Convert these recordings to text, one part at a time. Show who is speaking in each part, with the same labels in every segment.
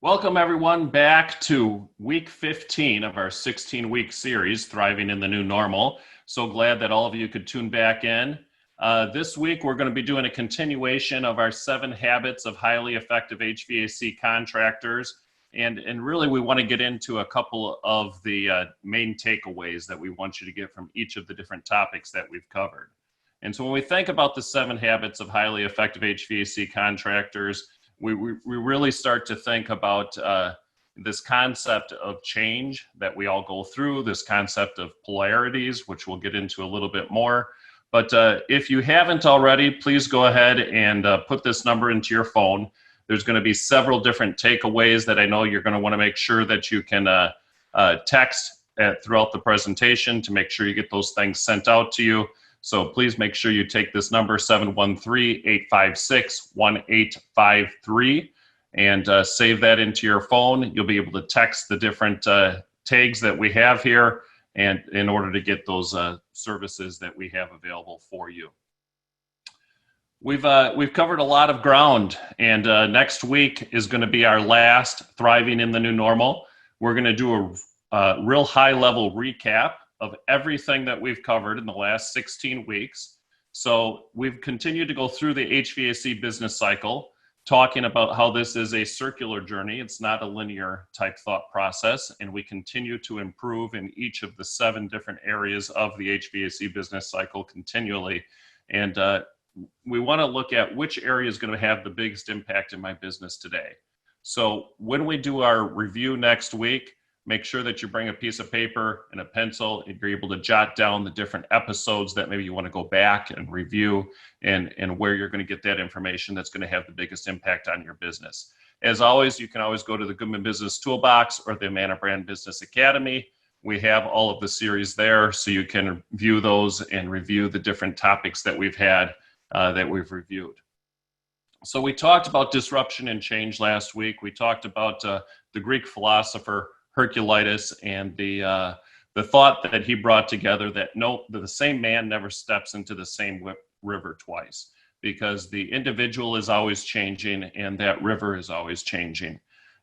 Speaker 1: Welcome everyone back to week 15 of our 16-week series, Thriving in the New Normal. So glad that all of you could tune back in. This week we're going to be doing a continuation of our 7 habits of highly effective HVAC contractors. And really we want to get into a couple of the main takeaways that we want you to get from each of the different topics that we've covered. And so when we think about the 7 habits of highly effective HVAC contractors, we really start to think about this concept of change that we all go through, this concept of polarities, which we'll get into a little bit more. But if you haven't already, please go ahead and put this number into your phone. There's going to be several different takeaways that I know you're going to want to make sure that you can text throughout the presentation to make sure you get those things sent out to you. So please make sure you take this number, 713-856-1853, and save that into your phone. You'll be able to text the different tags that we have here, and in order to get those services that we have available for you. We've covered a lot of ground, and next week is going to be our last Thriving in the New Normal. We're going to do a real high-level recap of everything that we've covered in the last 16 weeks. So we've continued to go through the HVAC business cycle, talking about how this is a circular journey. It's not a linear type thought process, and we continue to improve in each of the 7 different areas of the HVAC business cycle continually. And we want to look at which area is going to have the biggest impact in my business today. So when we do our review next week, make sure that you bring a piece of paper and a pencil and you're able to jot down the different episodes that maybe you want to go back and review and where you're going to get that information that's going to have the biggest impact on your business. As always, you can always go to the Goodman Business Toolbox or the Amana Brand Business Academy. We have all of the series there so you can view those and review the different topics that we've had that we've reviewed. So we talked about disruption and change last week. We talked about the Greek philosopher Herculitus and the thought that he brought together that the same man never steps into the same river twice, because the individual is always changing and that river is always changing.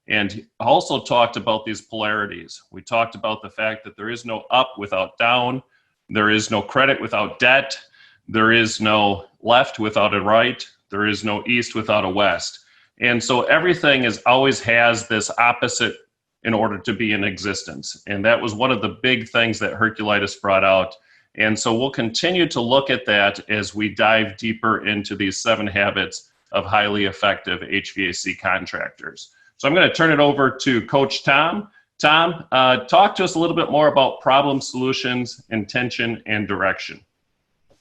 Speaker 1: And he also talked about these polarities. We talked about the fact that there is no up without down, there is no credit without debt, there is no left without a right, there is no east without a west. And so everything always has this opposite in order to be in existence. And that was one of the big things that Herculitus brought out. And so we'll continue to look at that as we dive deeper into these 7 habits of highly effective HVAC contractors. So I'm going to turn it over to Coach Tom. Tom, talk to us a little bit more about problem solutions, intention, and direction.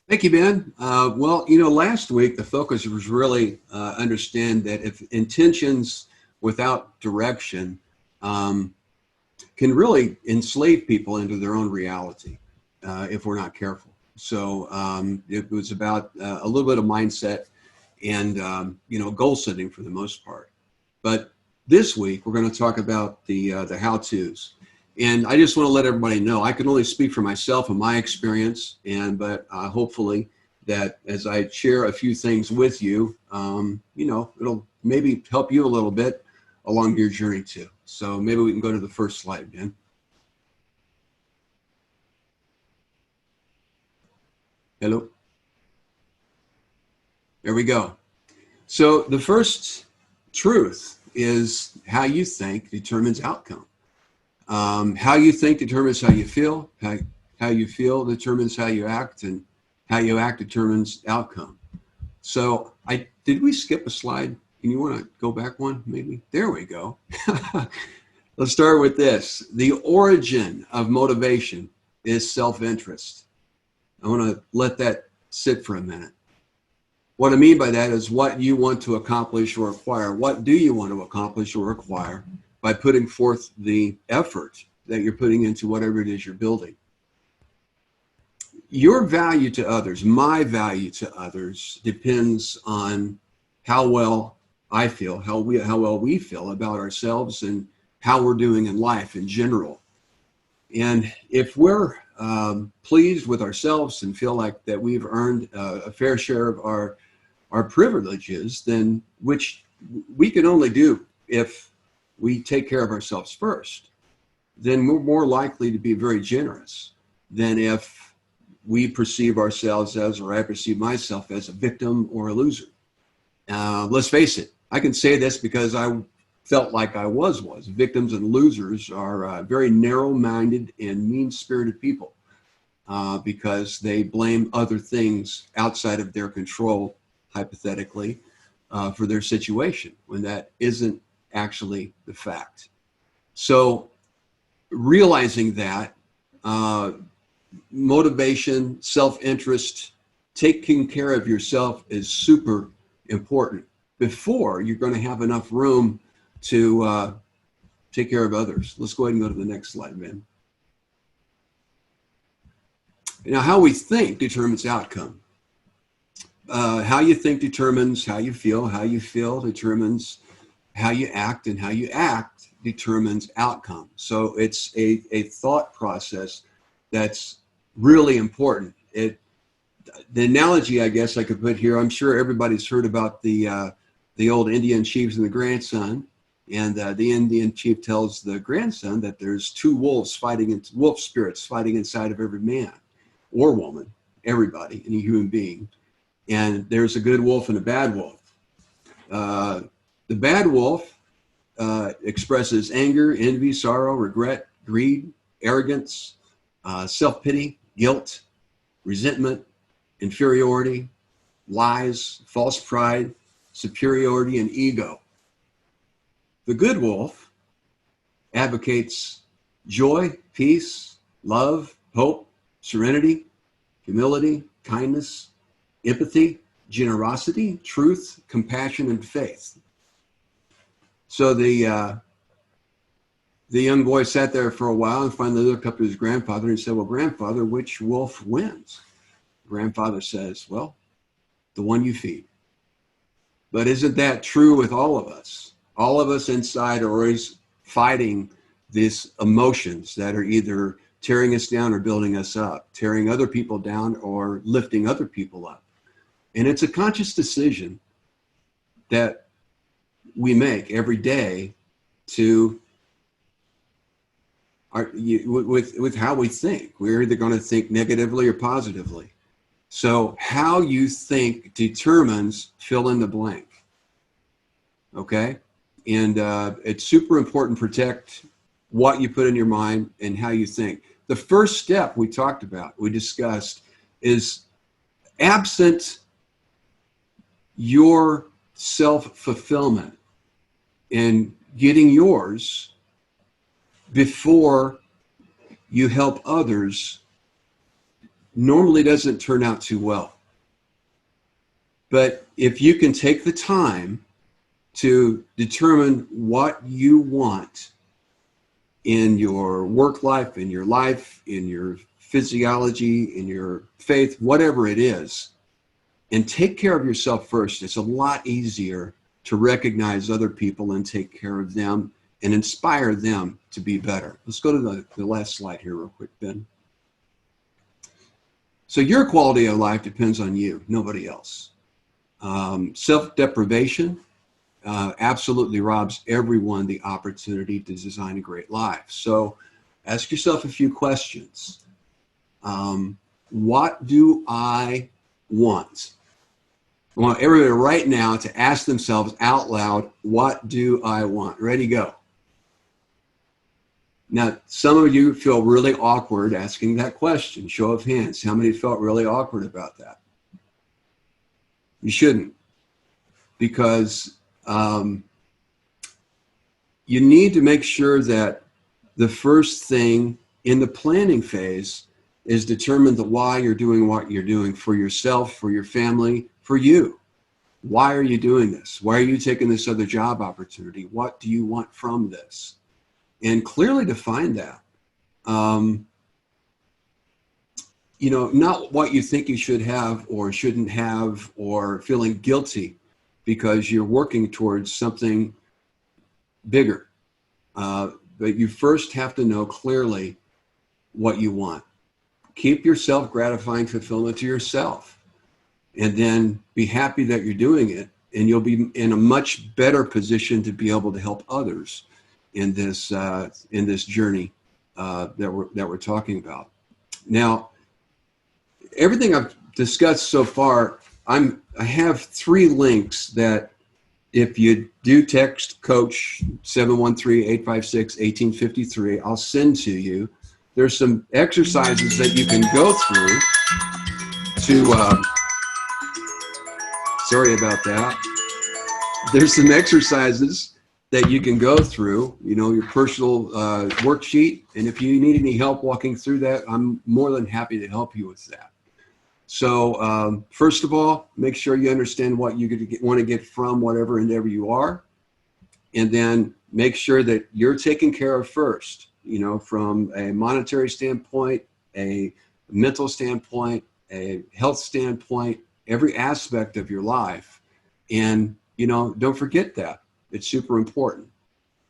Speaker 2: Thank you, Ben. Last week the focus was really understand that if intentions without direction can really enslave people into their own reality if we're not careful. So it was about a little bit of mindset and goal setting for the most part. But this week we're going to talk about the how-tos. And I just want to let everybody know I can only speak for myself and my experience, but hopefully that as I share a few things with you, it'll maybe help you a little bit along your journey too. So maybe we can go to the first slide, Ben. Hello. There we go. So the first truth is how you think determines outcome. How you think determines how you feel. How you feel determines how you act, and how you act determines outcome. So did we skip a slide? And you want to go back one, maybe? There we go. Let's start with this. The origin of motivation is self-interest. I want to let that sit for a minute. What I mean by that is what you want to accomplish or acquire. What do you want to accomplish or acquire by putting forth the effort that you're putting into whatever it is you're building? Your value to others, my value to others, depends on how well I feel, how well we feel about ourselves and how we're doing in life in general. And if we're pleased with ourselves and feel like that we've earned a fair share of our privileges, then which we can only do if we take care of ourselves first, then we're more likely to be very generous than if we perceive ourselves as, or I perceive myself as, a victim or a loser. Let's face it, I can say this because I felt like I was. Victims and losers are very narrow-minded and mean-spirited people because they blame other things outside of their control, hypothetically, for their situation, when that isn't actually the fact. So realizing that, motivation, self-interest, taking care of yourself is super important before you're going to have enough room to take care of others. Let's go ahead and go to the next slide, Ben. Now, how we think determines outcome. How you think determines how you feel. How you feel determines how you act, and how you act determines outcome. So it's a thought process that's really important. The analogy, I guess I could put here, I'm sure everybody's heard about the old Indian chiefs and the grandson. And the Indian chief tells the grandson that there's two wolf spirits fighting inside of every man or woman, everybody, any human being. And there's a good wolf and a bad wolf. The bad wolf expresses anger, envy, sorrow, regret, greed, arrogance, self-pity, guilt, resentment, inferiority, lies, false pride, superiority, and ego. The good wolf advocates joy, peace, love, hope, serenity, humility, kindness, empathy, generosity, truth, compassion, and faith. So the young boy sat there for a while and finally looked up to his grandfather and said, "Well, grandfather, which wolf wins?" Grandfather says, "Well, the one you feed." But isn't that true with all of us? All of us inside are always fighting these emotions that are either tearing us down or building us up, tearing other people down or lifting other people up. And it's a conscious decision that we make every day to with how we think. We're either going to think negatively or positively. So how you think determines fill in the blank. Okay? And it's super important to protect what you put in your mind and how you think. The first step we talked about, we discussed, is absent your self-fulfillment and getting yours before you help others normally doesn't turn out too well. But if you can take the time to determine what you want in your work life, in your physiology, in your faith, whatever it is, and take care of yourself first, it's a lot easier to recognize other people and take care of them and inspire them to be better. Let's go to the last slide here real quick, Ben. So your quality of life depends on you, nobody else. Self-deprivation absolutely robs everyone the opportunity to design a great life. So ask yourself a few questions. What do I want? I want everybody right now to ask themselves out loud, what do I want? Ready, go. Now, some of you feel really awkward asking that question. Show of hands. How many felt really awkward about that? You shouldn't, because you need to make sure that the first thing in the planning phase is determine the why you're doing what you're doing for yourself, for your family, for you. Why are you doing this? Why are you taking this other job opportunity? What do you want from this? And clearly define that. Not what you think you should have or shouldn't have, or feeling guilty because you're working towards something bigger. But you first have to know clearly what you want. Keep your self-gratifying fulfillment to yourself, and then be happy that you're doing it, and you'll be in a much better position to be able to help others. in this journey that we're talking about. Now, everything I've discussed so far, I have 3 links that if you do text Coach 713-856-1853, I'll send to you. There's some exercises that you can go through to, sorry about that. There's some exercises that you can go through, your personal worksheet. And if you need any help walking through that, I'm more than happy to help you with that. So first of all, make sure you understand what you want to get from whatever endeavor you are. And then make sure that you're taken care of first, from a monetary standpoint, a mental standpoint, a health standpoint, every aspect of your life. And, don't forget that. It's super important.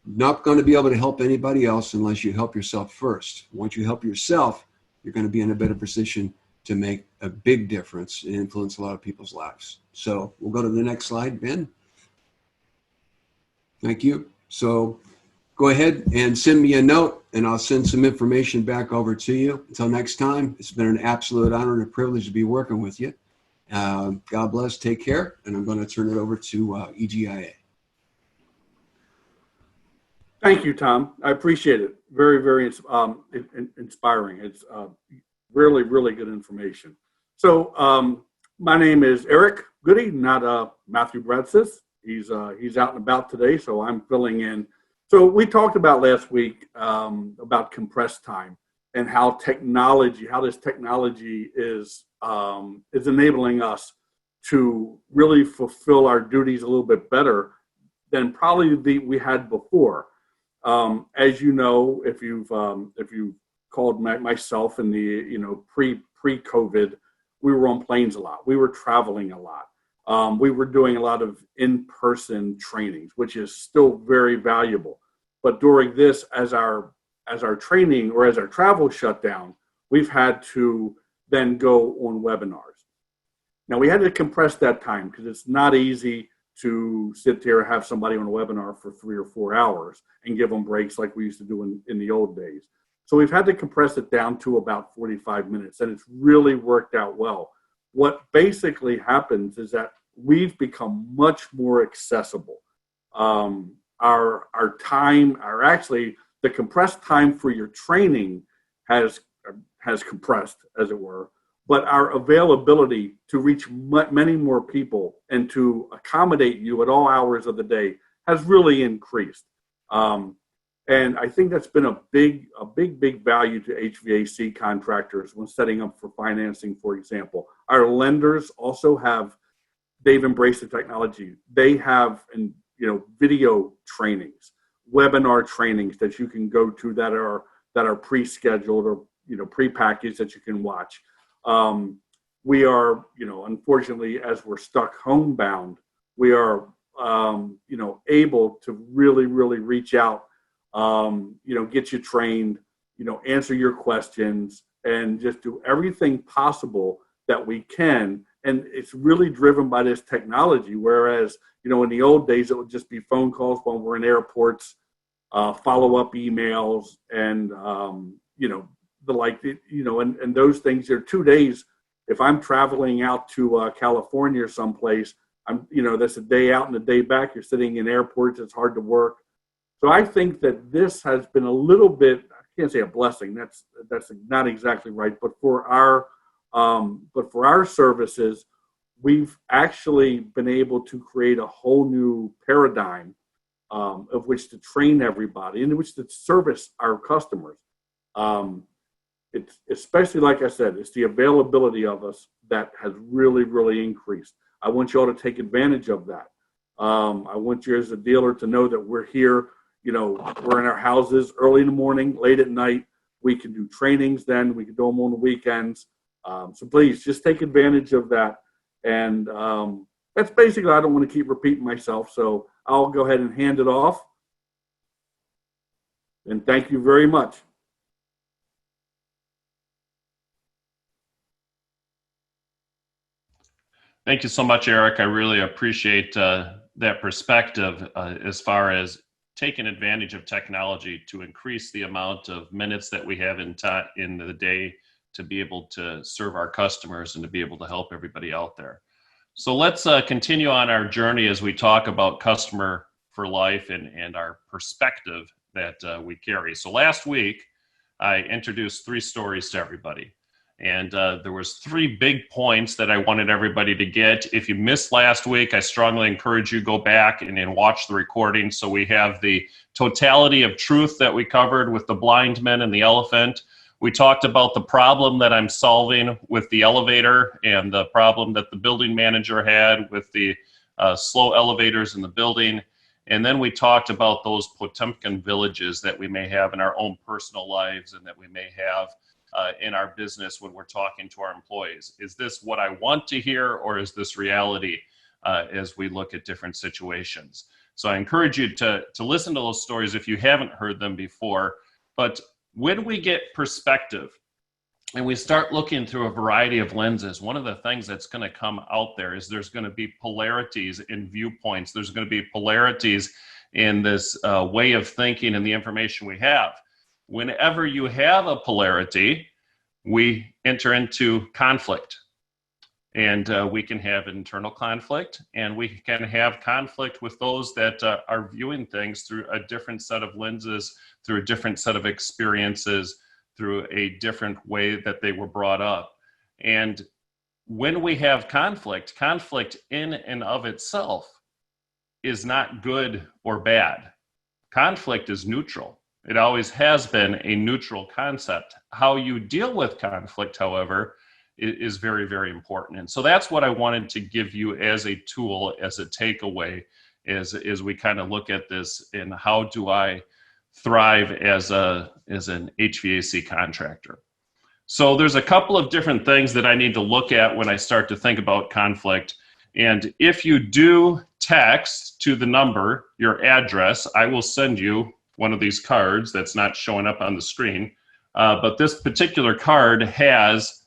Speaker 2: Not going to be able to help anybody else unless you help yourself first. Once you help yourself, you're going to be in a better position to make a big difference and influence a lot of people's lives. So we'll go to the next slide, Ben. Thank you. So go ahead and send me a note and I'll send some information back over to you. Until next time, it's been an absolute honor and a privilege to be working with you. God bless, take care, and I'm going to turn it over to EGIA.
Speaker 3: Thank you, Tom. I appreciate it. Very, very inspiring. It's really, really good information. So my name is Eric Goody, not Matthew Bradsis. He's out and about today, so I'm filling in. So we talked about last week about compressed time and how this technology is enabling us to really fulfill our duties a little bit better than probably we had before. As you know, if you've called myself in the pre-COVID, we were on planes a lot. We were traveling a lot. We were doing a lot of in-person trainings, which is still very valuable. But during this, as our training or as our travel shut down, we've had to then go on webinars. Now we had to compress that time because it's not easy to sit there and have somebody on a webinar for 3 or 4 hours and give them breaks like we used to do in the old days. So we've had to compress it down to about 45 minutes, and it's really worked out well. What basically happens is that we've become much more accessible. Our time, the compressed time for your training has compressed, as it were, but our availability to reach many more people and to accommodate you at all hours of the day has really increased. And I think that's been a big value to HVAC contractors when setting up for financing, for example. Our lenders also they've embraced the technology. They have, video trainings, webinar trainings that you can go to that are pre-scheduled or, pre-packaged that you can watch. We are, unfortunately, as we're stuck homebound, we are, able to really, really reach out, get you trained, answer your questions, and just do everything possible that we can. And it's really driven by this technology. Whereas, in the old days, it would just be phone calls when we're in airports, follow-up emails, and, the like, and those things are 2 days. If I'm traveling out to California or someplace, that's a day out and a day back. You're sitting in airports. It's hard to work. So I think that this has been a little bit, I can't say a blessing. That's not exactly right. But for our services, we've actually been able to create a whole new paradigm of which to train everybody and in which to service our customers. It's especially, like I said, it's the availability of us that has really, really increased. I want you all to take advantage of that. I want you as a dealer to know that we're here. We're in our houses early in the morning, late at night. We can do trainings then. We can do them on the weekends. So please just take advantage of that. And that's basically, I don't want to keep repeating myself. So I'll go ahead and hand it off. And thank you very much.
Speaker 1: Thank you so much, Eric. I really appreciate that perspective as far as taken advantage of technology to increase the amount of minutes that we have in the day to be able to serve our customers and to be able to help everybody out there. So let's continue on our journey as we talk about customer for life and our perspective that we carry. So last week, I introduced 3 stories to everybody. And there was 3 big points that I wanted everybody to get. If you missed last week, I strongly encourage you go back and watch the recording. So we have the totality of truth that we covered with the blind men and the elephant. We talked about the problem that I'm solving with the elevator and the problem that the building manager had with the slow elevators in the building. And then we talked about those Potemkin villages that we may have in our own personal lives and that we may have in our business when we're talking to our employees. Is this what I want to hear, or is this reality as we look at different situations? So I encourage you to listen to those stories if you haven't heard them before. But when we get perspective and we start looking through a variety of lenses, one of the things that's going to come out there is there's going to be polarities in viewpoints. There's going to be polarities in this way of thinking and the information we have. Whenever you have a polarity, we enter into conflict. And we can have internal conflict, and we can have conflict with those that are viewing things through a different set of lenses, through a different set of experiences, through a different way that they were brought up. And when we have conflict in and of itself is not good or bad. Conflict is neutral. It always has been a neutral concept. How you deal with conflict, however, is very, very important. And so that's what I wanted to give you as a tool, as a takeaway, as we kind of look at this and how do I thrive as an HVAC contractor. So there's a couple of different things that I need to look at when I start to think about conflict. And if you do text to the number, your address, I will send you one of these cards that's not showing up on the screen. But this particular card has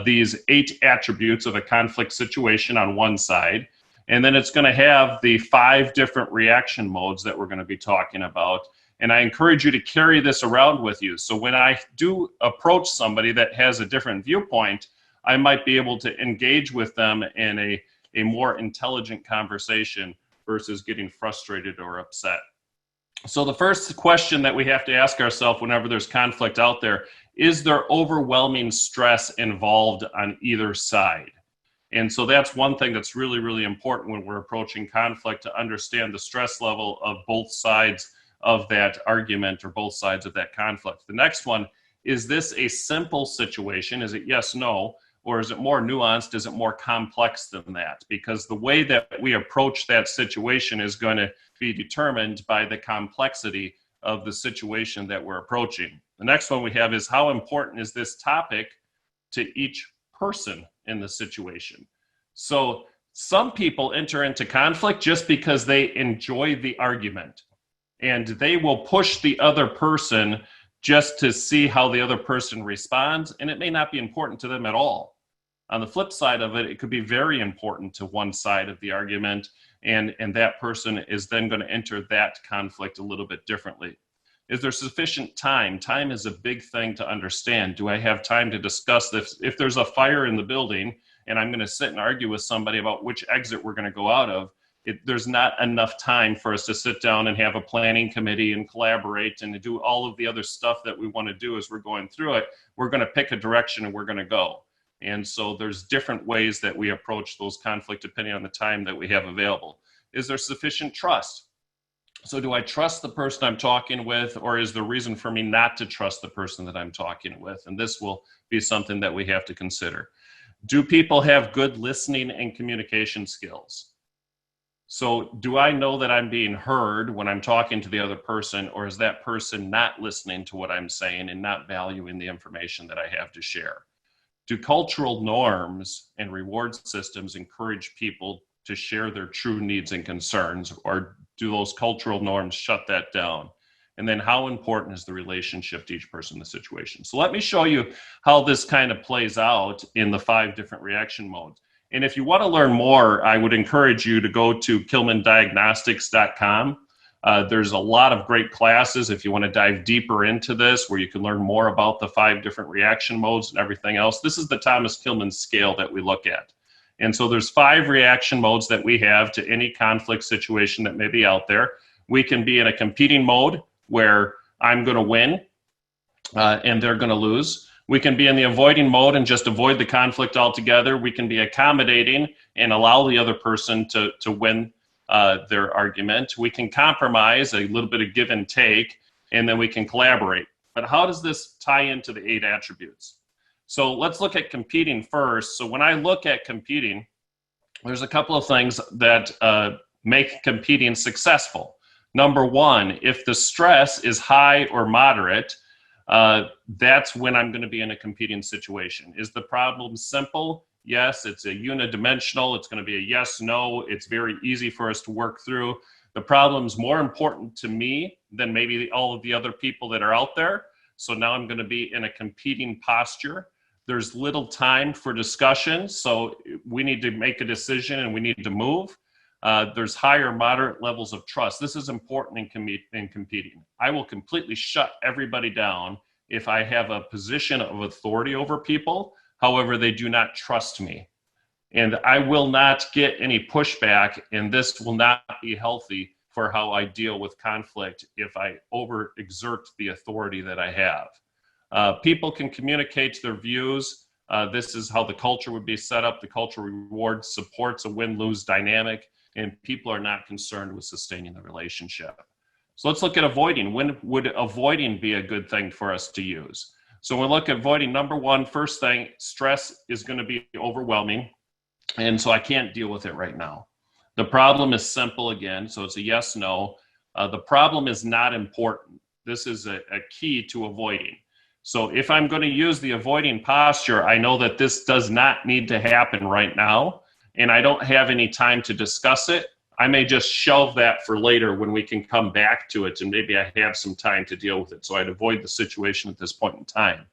Speaker 1: these 8 attributes of a conflict situation on one side. And then it's going to have the 5 different reaction modes that we're going to be talking about. And I encourage you to carry this around with you. So when I do approach somebody that has a different viewpoint, I might be able to engage with them in a more intelligent conversation versus getting frustrated or upset. So the first question that we have to ask ourselves whenever there's conflict out there, is there overwhelming stress involved on either side? And so that's one thing that's really, really important when we're approaching conflict, to understand the stress level of both sides of that argument or both sides of that conflict. The next one, is this a simple situation? Is it yes, no? Or is it more nuanced? Is it more complex than that? Because the way that we approach that situation is going to be determined by the complexity of the situation that we're approaching. The next one we have is, how important is this topic to each person in the situation? So some people enter into conflict just because they enjoy the argument, and they will push the other person just to see how the other person responds, and it may not be important to them at all. On the flip side of it, it could be very important to one side of the argument, and that person is then going to enter that conflict a little bit differently. Is there sufficient time? Time is a big thing to understand. Do I have time to discuss this? If there's a fire in the building and I'm going to sit and argue with somebody about which exit we're going to go out of, there's not enough time for us to sit down and have a planning committee and collaborate and to do all of the other stuff that we want to do as we're going through it. We're going to pick a direction and we're going to go. And so there's different ways that we approach those conflicts depending on the time that we have available. Is there sufficient trust? So do I trust the person I'm talking with, or is there reason for me not to trust the person that I'm talking with? And this will be something that we have to consider. Do people have good listening and communication skills? So do I know that I'm being heard when I'm talking to the other person, or is that person not listening to what I'm saying and not valuing the information that I have to share? Do cultural norms and reward systems encourage people to share their true needs and concerns, or do those cultural norms shut that down? And then how important is the relationship to each person in the situation? So let me show you how this kind of plays out in the 5 different reaction modes. And if you want to learn more, I would encourage you to go to KillmanDiagnostics.com. There's a lot of great classes if you want to dive deeper into this, where you can learn more about the 5 different reaction modes and everything else. This is the Thomas Kilmann scale that we look at. And so there's 5 reaction modes that we have to any conflict situation that may be out there. We can be in a competing mode where I'm going to win and they're going to lose. We can be in the avoiding mode and just avoid the conflict altogether. We can be accommodating and allow the other person to win their argument. We can compromise, a little bit of give and take, and then we can collaborate. But how does this tie into the 8 attributes? So let's look at competing first. So when I look at competing, there's a couple of things that make competing successful. Number 1, if the stress is high or moderate, that's when I'm going to be in a competing situation. Is the problem simple? Yes, it's a unidimensional. It's going to be a yes, no. It's very easy for us to work through. The problem's more important to me than maybe all of the other people that are out there. So now I'm going to be in a competing posture. There's little time for discussion. So we need to make a decision and we need to move. There's higher, moderate levels of trust. This is important in competing. I will completely shut everybody down if I have a position of authority over people. However, they do not trust me. And I will not get any pushback, and this will not be healthy for how I deal with conflict if I overexert the authority that I have. People can communicate their views. This is how the culture would be set up. The culture reward supports a win-lose dynamic, and people are not concerned with sustaining the relationship. So let's look at avoiding. When would avoiding be a good thing for us to use? So when we look at avoiding, number 1, first thing, stress is going to be overwhelming, and so I can't deal with it right now. The problem is simple again, so it's a yes, no. The problem is not important. This is a key to avoiding. So if I'm going to use the avoiding posture, I know that this does not need to happen right now, and I don't have any time to discuss it. I may just shelve that for later when we can come back to it, and maybe I have some time to deal with it. So I'd avoid the situation at this point in time.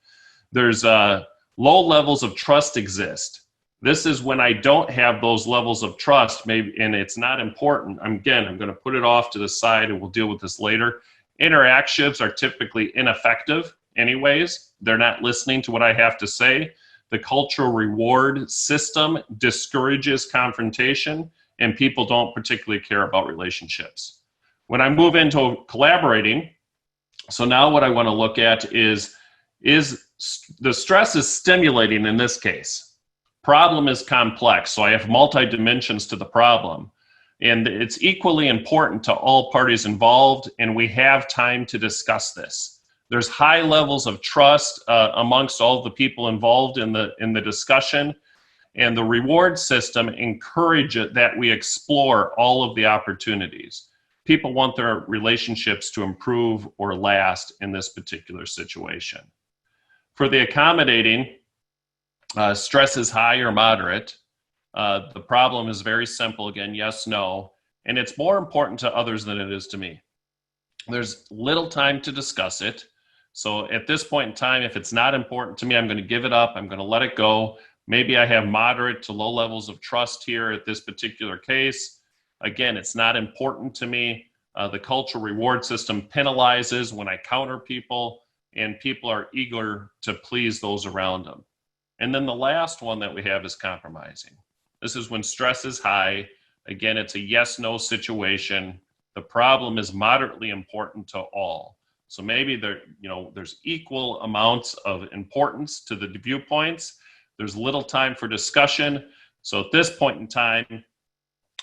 Speaker 1: There's low levels of trust exist. This is when I don't have those levels of trust, maybe, and it's not important. I'm going to put it off to the side, and we'll deal with this later. Interactions are typically ineffective anyways. They're not listening to what I have to say. The cultural reward system discourages confrontation, and people don't particularly care about relationships. When I move into collaborating, so now what I want to look at is the stress is stimulating in this case. Problem is complex, so I have multi-dimensions to the problem. And it's equally important to all parties involved, and we have time to discuss this. There's high levels of trust amongst all the people involved in the discussion. And the reward system encourages that we explore all of the opportunities. People want their relationships to improve or last in this particular situation. For the accommodating, stress is high or moderate. The problem is very simple, again, yes, no. And it's more important to others than it is to me. There's little time to discuss it. So at this point in time, if it's not important to me, I'm going to give it up. I'm going to let it go. Maybe I have moderate to low levels of trust here at this particular case. Again, it's not important to me. The cultural reward system penalizes when I counter people, and people are eager to please those around them. And then the last one that we have is compromising. This is when stress is high. Again, it's a yes-no situation. The problem is moderately important to all. So maybe there's equal amounts of importance to the viewpoints. There's little time for discussion. So at this point in time,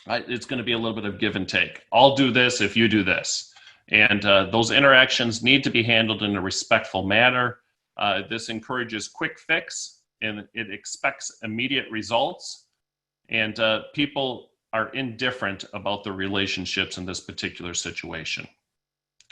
Speaker 1: it's going to be a little bit of give and take. I'll do this if you do this. And those interactions need to be handled in a respectful manner. This encourages quick fix, and it expects immediate results. And people are indifferent about their relationships in this particular situation.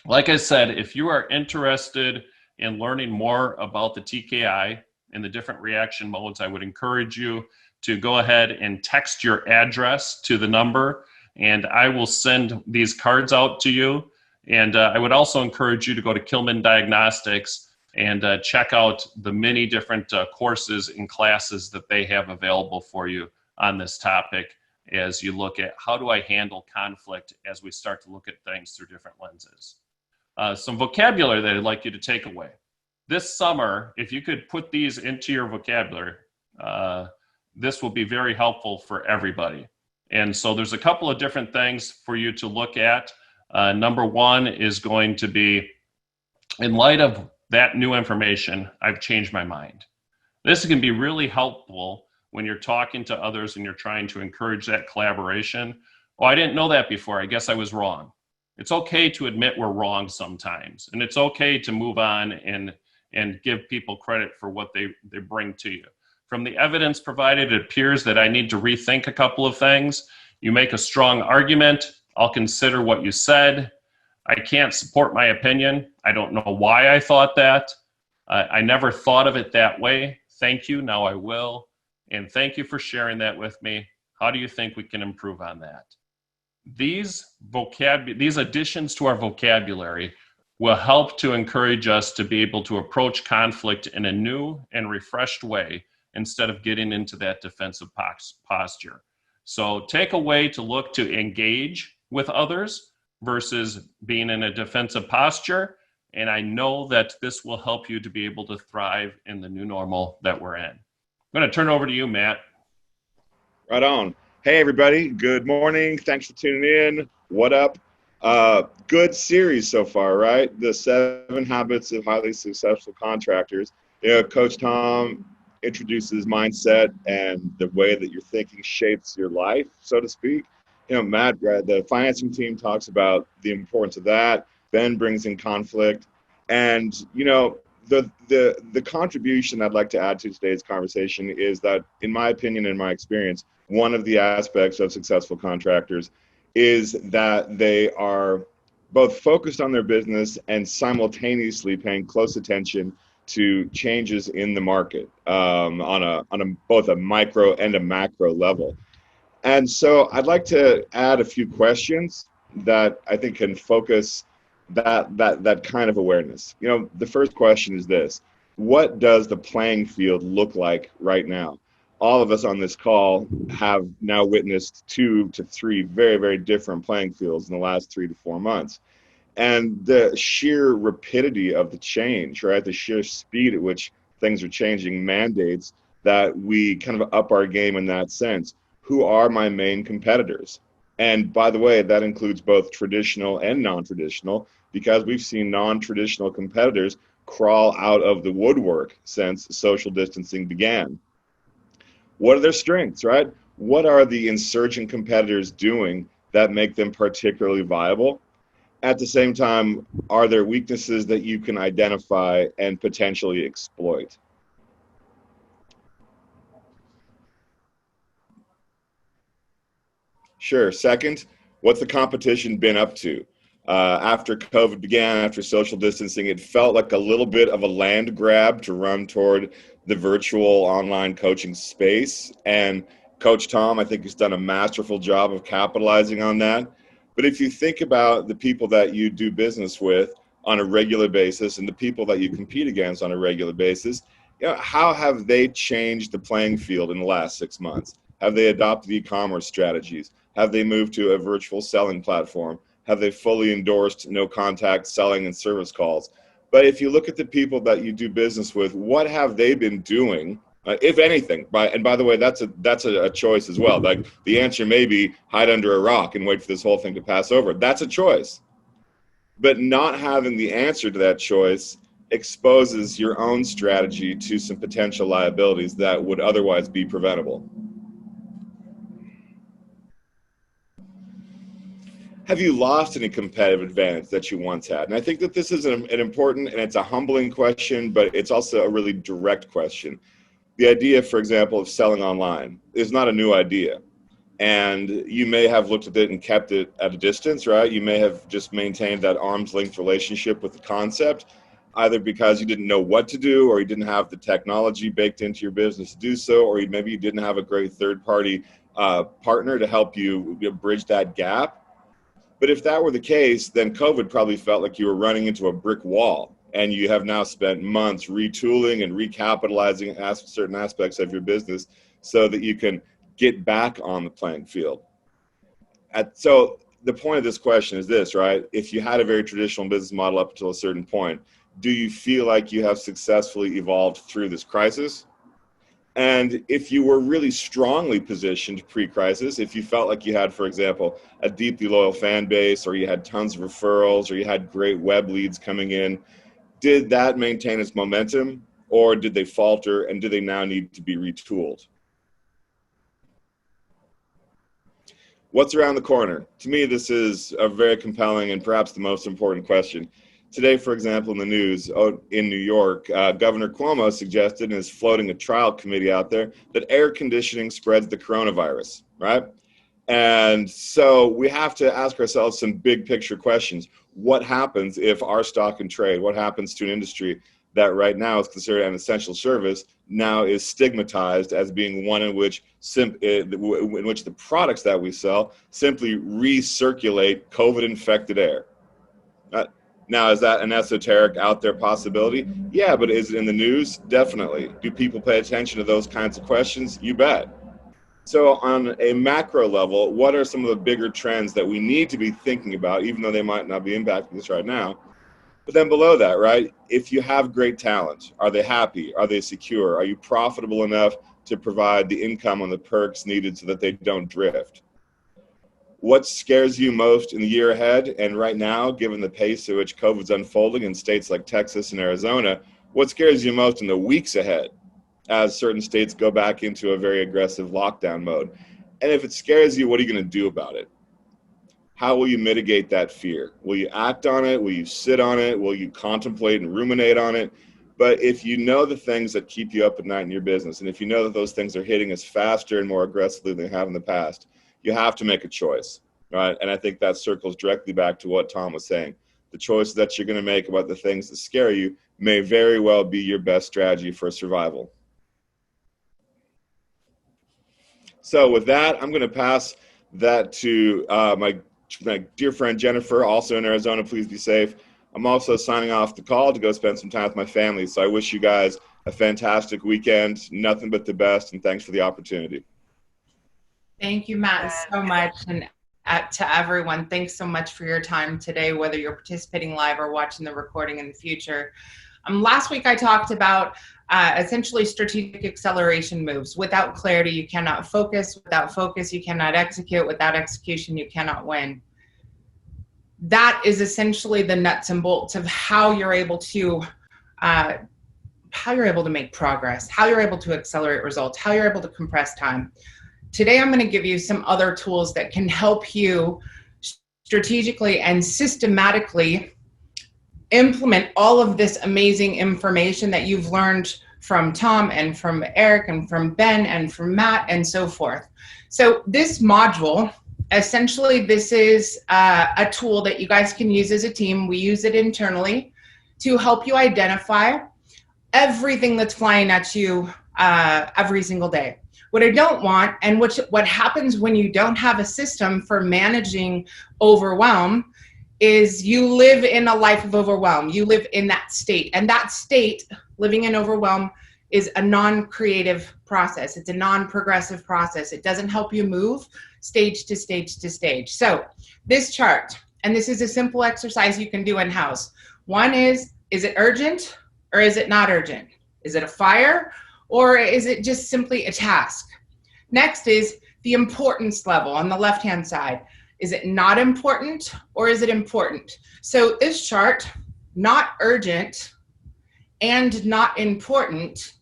Speaker 1: Like I said, if you are interested in learning more about the TKI and the different reaction modes, I would encourage you to go ahead and text your address to the number, and I will send these cards out to you. And I would also encourage you to go to Kilmann Diagnostics and check out the many different courses and classes that they have available for you on this topic. as you look at how do I handle conflict as we start to look at things through different lenses. Some vocabulary that I'd like you to take away. This summer, if you could put these into your vocabulary, this will be very helpful for everybody. And so there's a couple of different things for you to look at. Number one is going to be, in light of that new information, I've changed my mind. This can be really helpful when you're talking to others and you're trying to encourage that collaboration. Oh, I didn't know that before. I guess I was wrong. It's okay to admit we're wrong sometimes. And it's okay to move on and give people credit for what they bring to you. From the evidence provided, it appears that I need to rethink a couple of things. You make a strong argument. I'll consider what you said. I can't support my opinion. I don't know why I thought that. I never thought of it that way. Thank you. Now I will. And thank you for sharing that with me. How do you think we can improve on that? These additions to our vocabulary will help to encourage us to be able to approach conflict in a new and refreshed way instead of getting into that defensive posture. So take a way to look to engage with others versus being in a defensive posture. And I know that this will help you to be able to thrive in the new normal that we're in. I'm going to turn it over to you, Matt.
Speaker 4: Right on. Hey, everybody. Good morning. Thanks for tuning in. What up? Good series so far, right? The 7 habits of highly successful contractors. Coach Tom introduces mindset and the way that your thinking shapes your life, so to speak. Matt, the financing team talks about the importance of that. Ben brings in conflict. And, the contribution I'd like to add to today's conversation is that, in my opinion, in my experience, one of the aspects of successful contractors is that they are both focused on their business and simultaneously paying close attention to changes in the market on both a micro and a macro level. And so I'd like to add a few questions that I think can focus that kind of awareness. The first question is this: what does the playing field look like right now? All of us on this call have now witnessed 2 to 3 very, very different playing fields in the last 3 to 4 months. And the sheer rapidity of the change, right? The sheer speed at which things are changing mandates that we kind of up our game in that sense. Who are my main competitors? And by the way, that includes both traditional and non-traditional, because we've seen non-traditional competitors crawl out of the woodwork since social distancing began. What are their strengths, right? What are the insurgent competitors doing that make them particularly viable? At the same time, are there weaknesses that you can identify and potentially exploit? Sure. Second, what's the competition been up to? After COVID began, after social distancing, it felt like a little bit of a land grab to run toward the virtual online coaching space. And Coach Tom, I think, has done a masterful job of capitalizing on that. But if you think about the people that you do business with on a regular basis and the people that you compete against on a regular basis, how have they changed the playing field in the last 6 months? Have they adopted e-commerce strategies? Have they moved to a virtual selling platform? Have they fully endorsed no contact selling and service calls? But if you look at the people that you do business with, what have they been doing, if anything? And by the way, that's a choice as well. Like, the answer may be hide under a rock and wait for this whole thing to pass over. That's a choice. But not having the answer to that choice exposes your own strategy to some potential liabilities that would otherwise be preventable. Have you lost any competitive advantage that you once had? And I think that this is an important, and it's a humbling question, but it's also a really direct question. The idea, for example, of selling online is not a new idea. And you may have looked at it and kept it at a distance, right? You may have just maintained that arm's length relationship with the concept, either because you didn't know what to do, or you didn't have the technology baked into your business to do so, or maybe you didn't have a great third-party partner to help you bridge that gap. But if that were the case, then COVID probably felt like you were running into a brick wall, and you have now spent months retooling and recapitalizing certain aspects of your business so that you can get back on the playing field. So the point of this question is this, right? If you had a very traditional business model up until a certain point, do you feel like you have successfully evolved through this crisis? And if you were really strongly positioned pre-crisis, if you felt like you had, for example, a deeply loyal fan base, or you had tons of referrals, or you had great web leads coming in, did that maintain its momentum, or did they falter, and do they now need to be retooled? What's around the corner? To me, this is a very compelling and perhaps the most important question. Today, for example, in the news in New York, Governor Cuomo suggested and is floating a trial committee out there that air conditioning spreads the coronavirus, right? And so we have to ask ourselves some big picture questions. What happens if our stock and trade, what happens to an industry that right now is considered an essential service, now is stigmatized as being one in which the products that we sell simply recirculate COVID-infected air? Now, is that an esoteric out there possibility? Yeah, but is it in the news? Definitely. Do people pay attention to those kinds of questions? You bet. So on a macro level, what are some of the bigger trends that we need to be thinking about, even though they might not be impacting us right now? But then below that, right, if you have great talent, are they happy? Are they secure? Are you profitable enough to provide the income and the perks needed so that they don't drift? What scares you most in the year ahead? And right now, given the pace at which COVID's unfolding in states like Texas and Arizona, what scares you most in the weeks ahead as certain states go back into a very aggressive lockdown mode? And if it scares you, what are you going to do about it? How will you mitigate that fear? Will you act on it? Will you sit on it? Will you contemplate and ruminate on it? But if you know the things that keep you up at night in your business, and if you know that those things are hitting us faster and more aggressively than they have in the past, you have to make a choice, right? And I think that circles directly back to what Tom was saying. The choices that you're going to make about the things that scare you may very well be your best strategy for survival. So with that, I'm going to pass that to my dear friend Jennifer, also in Arizona. Please be safe. I'm also signing off the call to go spend some time with my family. So I wish you guys a fantastic weekend, nothing but the best, and thanks for the opportunity.
Speaker 5: Thank you, Matt, so much. And to everyone, thanks so much for your time today, whether you're participating live or watching the recording in the future. Last week, I talked about essentially strategic acceleration moves. Without clarity, you cannot focus. Without focus, you cannot execute. Without execution, you cannot win. That is essentially the nuts and bolts of how you're able to make progress, how you're able to accelerate results, how you're able to compress time. Today, I'm going to give you some other tools that can help you strategically and systematically implement all of this amazing information that you've learned from Tom and from Eric and from Ben and from Matt and so forth. So this module, essentially, this is a tool that you guys can use as a team. We use it internally to help you identify everything that's flying at you every single day. What I don't want, and what happens when you don't have a system for managing overwhelm, is you live in a life of overwhelm. You live in that state. And that state, living in overwhelm, is a non-creative process. It's a non-progressive process. It doesn't help you move stage to stage to stage. So this chart, and this is a simple exercise you can do in-house. One is it urgent or is it not urgent? Is it a fire or is it just simply a task? Next is the importance level on the left-hand side. Is it not important or is it important? So this chart, not urgent and not important,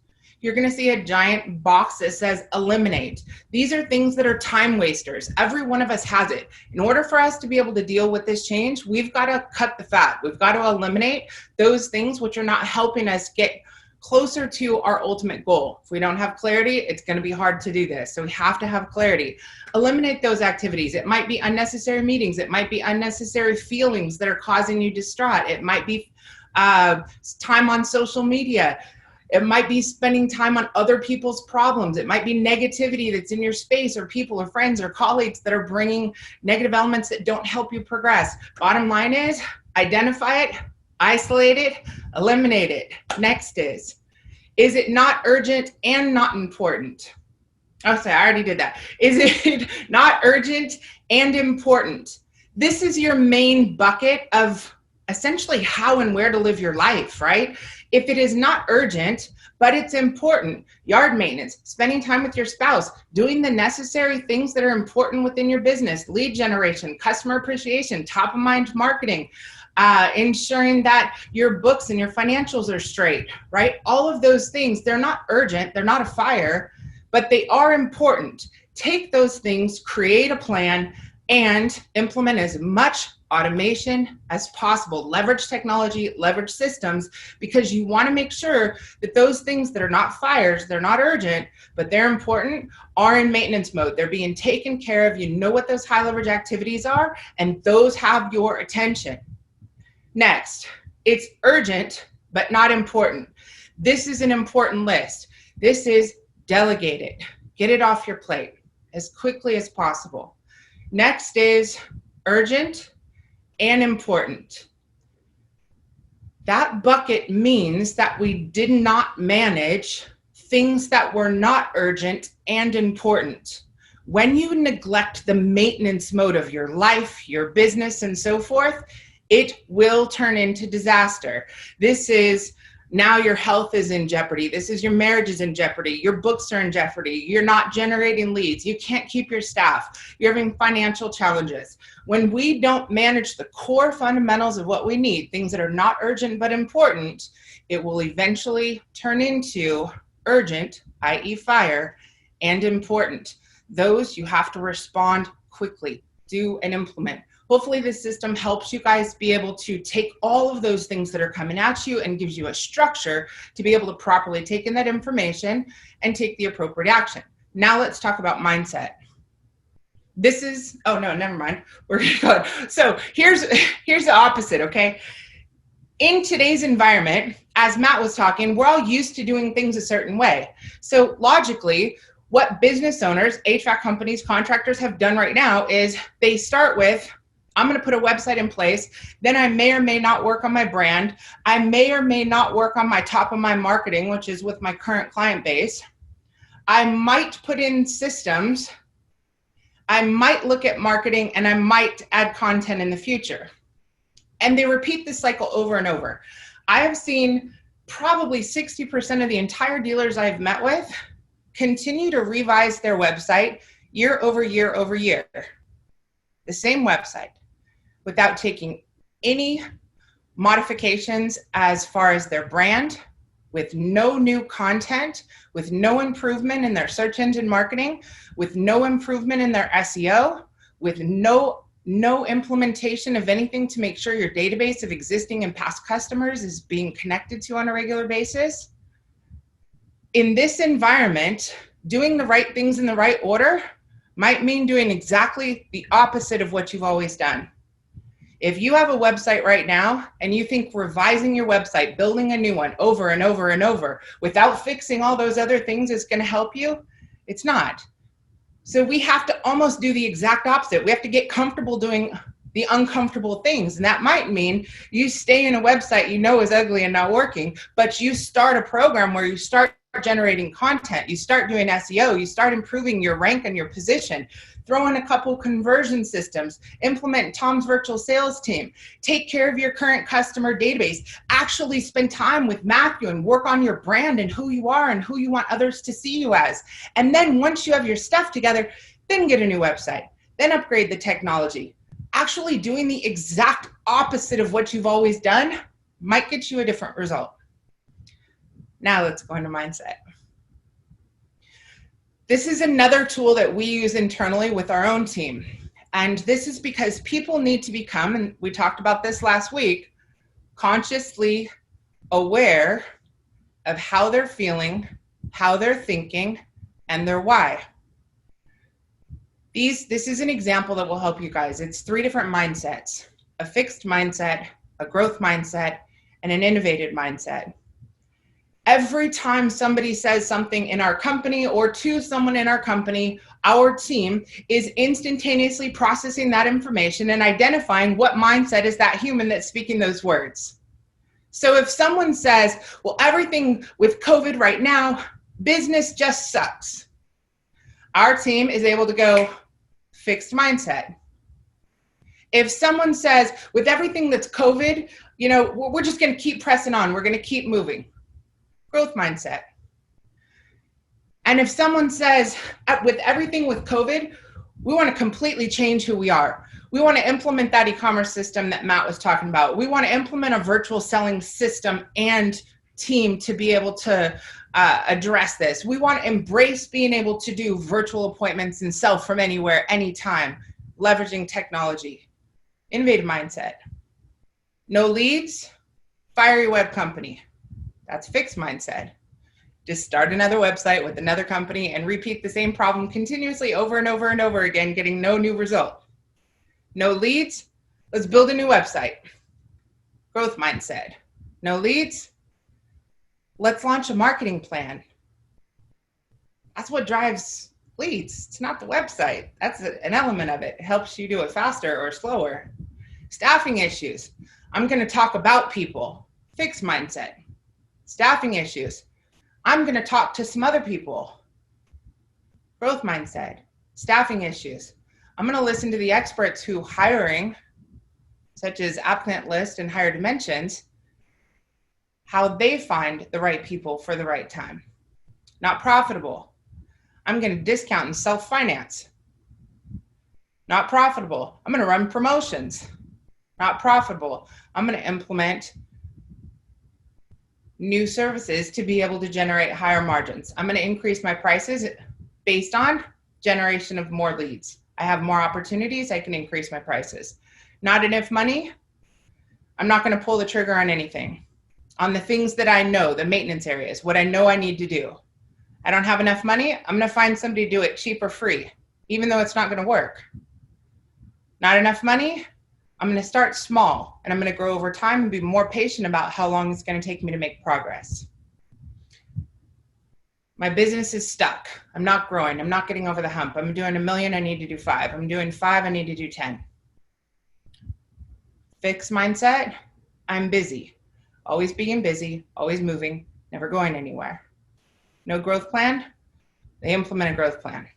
Speaker 5: you're going to see a giant box that says eliminate. These are things that are time wasters. Every one of us has it. In order for us to be able to deal with this change, we've got to cut the fat. We've got to eliminate those things which are not helping us get closer to our ultimate goal. If we don't have clarity, it's going to be hard to do this. So we have to have clarity. Eliminate those activities. It might be unnecessary meetings. It might be unnecessary feelings that are causing you distraught. It might be time on social media. It might be spending time on other people's problems. It might be negativity that's in your space, or people or friends or colleagues that are bringing negative elements that don't help you progress. Bottom line is identify it, isolate it, eliminate it. Next is it not urgent and not important? Oh, sorry, I already did that. Is it not urgent and important? This is your main bucket of essentially how and where to live your life, right? If it is not urgent, but it's important, yard maintenance, spending time with your spouse, doing the necessary things that are important within your business, lead generation, customer appreciation, top of mind marketing, ensuring that your books and your financials are straight, right? All of those things, they're not urgent, they're not a fire, but they are important. Take those things, create a plan, and implement as much automation as possible. Leverage technology, leverage systems, because you want to make sure that those things that are not fires, they're not urgent, but they're important, are in maintenance mode. They're being taken care of. You know what those high leverage activities are, and those have your attention. Next, it's urgent, but not important. This is an important list. This is delegate it. Get it off your plate as quickly as possible. Next is urgent and important. That bucket means that we did not manage things that were not urgent and important. When you neglect the maintenance mode of your life, your business, and so forth, it will turn into disaster. This is now your health is in jeopardy. This is your marriage is in jeopardy. Your books are in jeopardy. You're not generating leads. You can't keep your staff. You're having financial challenges. When we don't manage the core fundamentals of what we need, things that are not urgent but important, it will eventually turn into urgent, i.e. fire, and important. Those you have to respond quickly, do and implement. Hopefully this system helps you guys be able to take all of those things that are coming at you and gives you a structure to be able to properly take in that information and take the appropriate action. Now let's talk about mindset. This is, oh no, never mind. We're good. So here's the opposite, okay? In today's environment, as Matt was talking, we're all used to doing things a certain way. So logically, what business owners, HVAC companies, contractors have done right now is they start with, I'm going to put a website in place. Then I may or may not work on my brand. I may or may not work on my top of my marketing, which is with my current client base. I might put in systems. I might look at marketing, and I might add content in the future. And they repeat this cycle over and over. I have seen probably 60% of the entire dealers I've met with continue to revise their website year over year over year. The same website, without taking any modifications as far as their brand, with no new content, with no improvement in their search engine marketing, with no improvement in their SEO, with no implementation of anything to make sure your database of existing and past customers is being connected to on a regular basis. In this environment, doing the right things in the right order might mean doing exactly the opposite of what you've always done. If you have a website right now and you think revising your website, building a new one over and over and over without fixing all those other things is going to help you, it's not. So we have to almost do the exact opposite. We have to get comfortable doing the uncomfortable things. And that might mean you stay in a website you know is ugly and not working, but you start a program where you start generating content, you start doing SEO, you start improving your rank and your position, throw in a couple conversion systems, implement Tom's virtual sales team, take care of your current customer database, actually spend time with Matthew and work on your brand and who you are and who you want others to see you as. And then once you have your stuff together, then get a new website, then upgrade the technology. Actually doing the exact opposite of what you've always done might get you a different result. Now let's go into mindset. This is another tool that we use internally with our own team. And this is because people need to become, and we talked about this last week, consciously aware of how they're feeling, how they're thinking, and their why. This is an example that will help you guys. It's 3 different mindsets: a fixed mindset, a growth mindset, and an innovative mindset. Every time somebody says something in our company or to someone in our company, our team is instantaneously processing that information and identifying what mindset is that human that's speaking those words. So if someone says, well, everything with COVID right now, business just sucks. Our team is able to go fixed mindset. If someone says, with everything that's COVID, we're just going to keep pressing on. We're going to keep moving. Growth mindset. And if someone says, with everything with COVID, we want to completely change who we are. We want to implement that e-commerce system that Matt was talking about. We want to implement a virtual selling system and team to be able to address this. We want to embrace being able to do virtual appointments and sell from anywhere, anytime, leveraging technology. Innovative mindset. No leads, fire your web company. That's fixed mindset. Just start another website with another company and repeat the same problem continuously over and over and over again, getting no new result. No leads, let's build a new website. Growth mindset. No leads, let's launch a marketing plan. That's what drives leads. It's not the website. That's an element of it. It helps you do it faster or slower. Staffing issues. I'm going to talk about people. Fixed mindset. Staffing issues. I'm going to talk to some other people. Growth mindset. Staffing issues. I'm going to listen to the experts who hiring, such as Applicant List and Higher Dimensions, how they find the right people for the right time. Not profitable. I'm going to discount and self-finance. Not profitable. I'm going to run promotions. Not profitable. I'm going to implement new services to be able to generate higher margins. I'm going to increase my prices based on generation of more leads. I have more opportunities, I can increase my prices. Not enough money, I'm not going to pull the trigger on anything. On the things that I know, the maintenance areas, what I know I need to do. I don't have enough money, I'm going to find somebody to do it cheap or free, even though it's not going to work. Not enough money, I'm going to start small and I'm going to grow over time and be more patient about how long it's going to take me to make progress. My business is stuck. I'm not growing. I'm not getting over the hump. I'm doing $1 million. I need to do 5. I'm doing 5. I need to do 10. Fixed mindset. I'm busy. Always being busy, always moving, never going anywhere. No growth plan. They implement a growth plan.